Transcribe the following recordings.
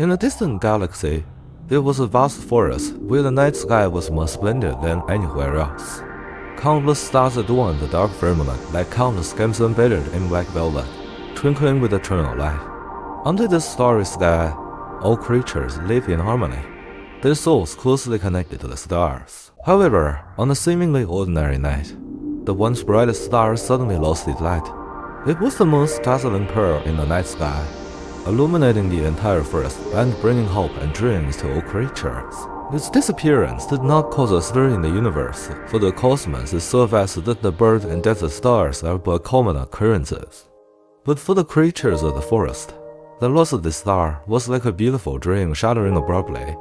In a distant galaxy, there was a vast forest where the night sky was more splendid than anywhere else. Countless stars adorned the dark firmament like countless gems embedded in black velvet, twinkling with eternal light. Under this starry sky, all creatures live in harmony, their souls closely connected to the stars. However, on a seemingly ordinary night, the once brightest star suddenly lost its light. It was the most dazzling pearl in the night sky, illuminating the entire forest and bringing hope and dreams to all creatures. Its disappearance did not cause a stir in the universe, for the cosmos is so vast that the birth and death of stars are but common occurrences. But for the creatures of the forest, the loss of the star was like a beautiful dream shattering abruptly,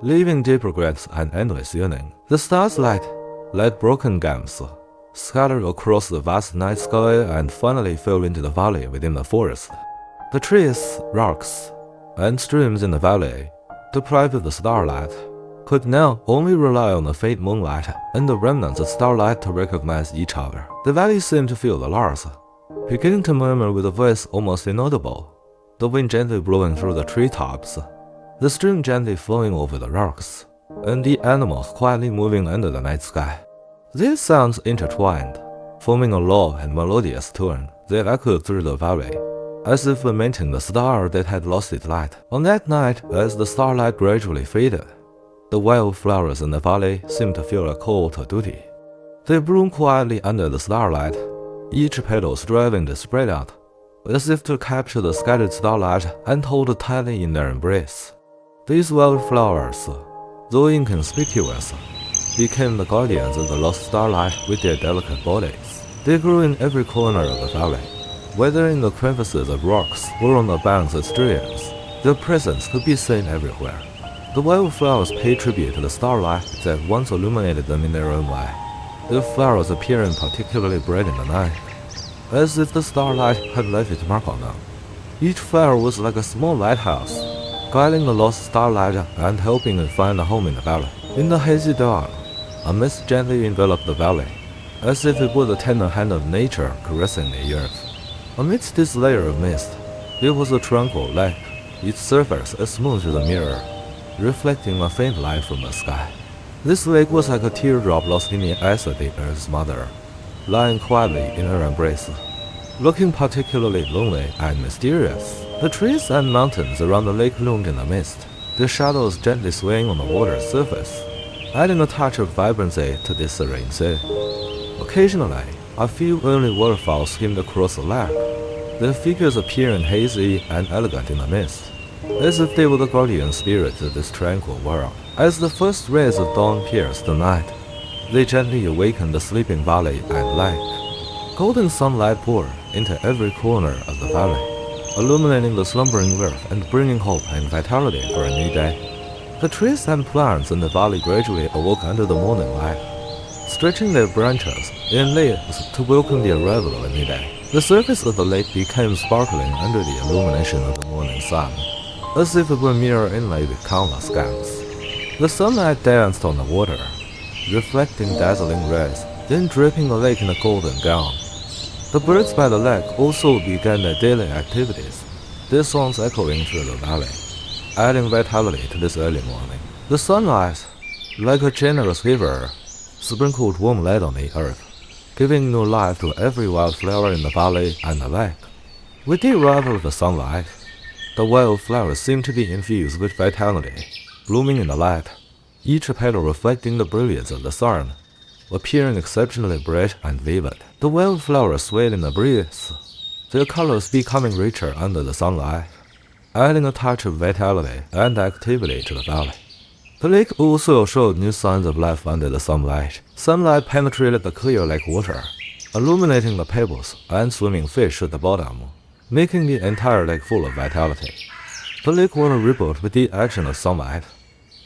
leaving deep regrets and endless yearning. The star's light, like broken gems, scattered across the vast night sky and finally fell into the valley within the forest. The trees, rocks, and streams in the valley, deprived of the starlight, could now only rely on the faint moonlight and the remnants of starlight to recognize each other. The valley seemed to feel the loss, beginning to murmur with a voice almost inaudible, the wind gently blowing through the treetops, the stream gently flowing over the rocks, and the animals quietly moving under the night sky. These sounds intertwined, forming a low and melodious tune that echoed through the valley, as if lamenting the star that had lost its light. On that night, as the starlight gradually faded, the wildflowers in the valley seemed to feel a call to duty. They bloomed quietly under the starlight, each petal striving to spread out, as if to capture the scattered starlight and hold tightly in their embrace. These wildflowers, though inconspicuous, became the guardians of the lost starlight with their delicate bodies. They grew in every corner of the valley, whether in the crevices of rocks or on the banks of streams. Their presence could be seen everywhere. The wildflowers paid tribute to the starlight that once illuminated them in their own way, their flowers appearing particularly bright in the night, as if the starlight had left its mark on them. Each flower was like a small lighthouse, guiding the lost starlight and helping it find a home in the valley. In the hazy dawn, a mist gently enveloped the valley, as if it were the tender hand of nature caressing the earth. Amidst this layer of mist, there was a tranquil lake, its surface as smooth as a mirror, reflecting a faint light from the sky. This lake was like a teardrop lost in the eyes of the earth's mother, lying quietly in her embrace, looking particularly lonely and mysterious. The trees and mountains around the lake loomed in the mist, their shadows gently swaying on the water's surface, adding a touch of vibrancy to this serene sea. Occasionally, a few early waterfowl skimmed across the lake, their figures appearing hazy and elegant in the mist, as if they were the guardian spirits of this tranquil world. As the first rays of dawn pierced the night, they gently awakened the sleeping valley and lake. Golden sunlight poured into every corner of the valley, illuminating the slumbering earth and bringing hope and vitality for a new day. The trees and plants in the valley gradually awoke under the morning light, stretching their branches in leaves to welcome the arrival of a new day. The surface of the lake became sparkling under the illumination of the morning sun, as if it were a mirror inlaid with countless gems. The sunlight danced on the water, reflecting dazzling rays, then dripping the lake in a golden gown. The birds by the lake also began their daily activities, their songs echoing through the valley, adding vitality to this early morning. The sunlight, like a generous river, sprinkled warm light on the earth, giving new life to every wildflower in the valley and the lake. With the arrival of the sunlight, the wildflowers seemed to be infused with vitality, blooming in the light, each petal reflecting the brilliance of the sun, appearing exceptionally bright and vivid. The wildflowers swayed in the breeze, their colors becoming richer under the sunlight, adding a touch of vitality and activity to the valley. The lake also showed new signs of life under the sunlight. Sunlight penetrated the clear lake water, illuminating the pebbles and swimming fish at the bottom, making the entire lake full of vitality. The lake water rippled with the action of sunlight.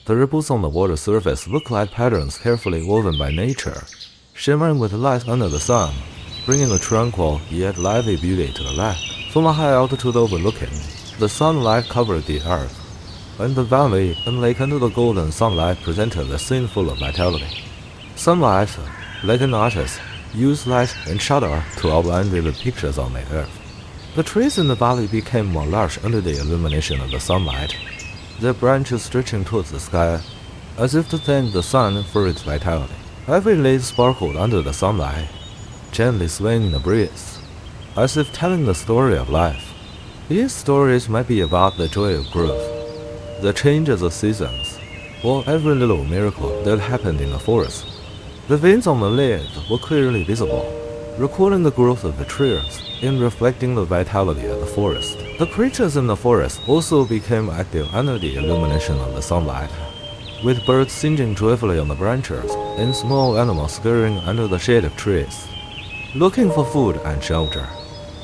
The ripples on the water surface looked like patterns carefully woven by nature, shimmering with light under the sun, bringing a tranquil yet lively beauty to the lake. From a high altitude overlooking, the sunlight covered the earth, and the valley and lake under the golden sunlight presented a scene full of vitality. Sunlight, like an artist, used light and shadow to outline vivid pictures on the earth. The trees in the valley became more large under the illumination of the sunlight, their branches stretching towards the sky, as if to thank the sun for its vitality. Every leaf sparkled under the sunlight, gently swaying in the breeze, as if telling the story of life. These stories might be about the joy of growth, the changes of seasons, or every little miracle that happened in the forest. The veins on the leaves were clearly visible, recording the growth of the trees and reflecting the vitality of the forest. The creatures in the forest also became active under the illumination of the sunlight, with birds singing joyfully on the branches and small animals scurrying under the shade of trees, looking for food and shelter.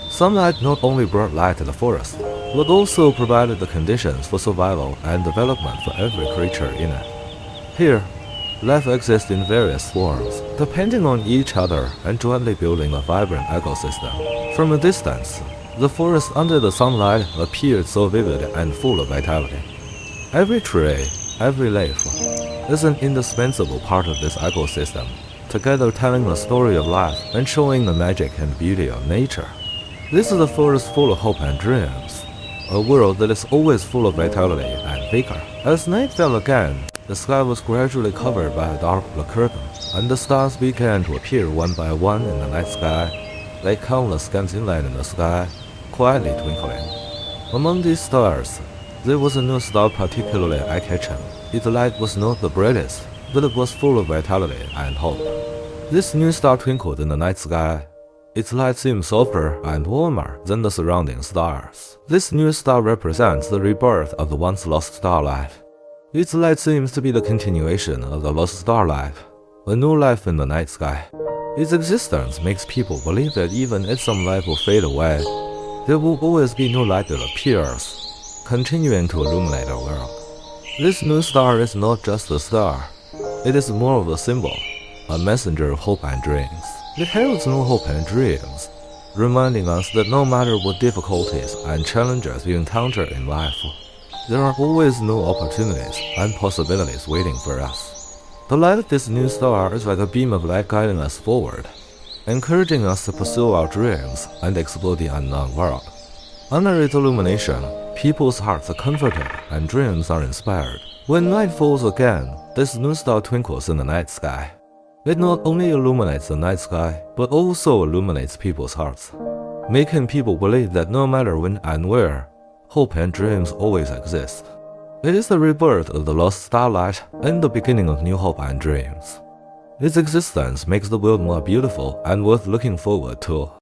Sunlight not only brought light to the forest, but also provided the conditions for survival and development for every creature in it. Here, life exists in various forms, depending on each other and jointly building a vibrant ecosystem. From a distance, the forest under the sunlight appeared so vivid and full of vitality. Every tree, every leaf, is an indispensable part of this ecosystem, together telling the story of life and showing the magic and beauty of nature. This is a forest full of hope and dreams, a world that is always full of vitality and vigor. As night fell again, the sky was gradually covered by a dark blue curtain, and the stars began to appear one by one in the night sky, like countless glinting lights in the sky, quietly twinkling. Among these stars, there was a new star particularly eye-catching. Its light was not the brightest, but it was full of vitality and hope. This new star twinkled in the night sky. Its light seemed softer and warmer than the surrounding stars. This new star represents the rebirth of the once lost star life. Its light seems to be the continuation of the lost star life, a new life in the night sky. Its existence makes people believe that even if some light will fade away, there will always be new light that appears, continuing to illuminate our world. This new star is not just a star, it is more of a symbol, a messenger of hope and dreams. It heralds new hope and dreams, reminding us that no matter what difficulties and challenges we encounter in life, there are always new opportunities and possibilities waiting for us. The light of this new star is like a beam of light guiding us forward, encouraging us to pursue our dreams and explore the unknown world. Under its illumination, people's hearts are comforted and dreams are inspired. When night falls again, this new star twinkles in the night sky. It not only illuminates the night sky, but also illuminates people's hearts, making people believe that no matter when and where, hope and dreams always exist. It is the rebirth of the lost starlight and the beginning of new hope and dreams. Its existence makes the world more beautiful and worth looking forward to.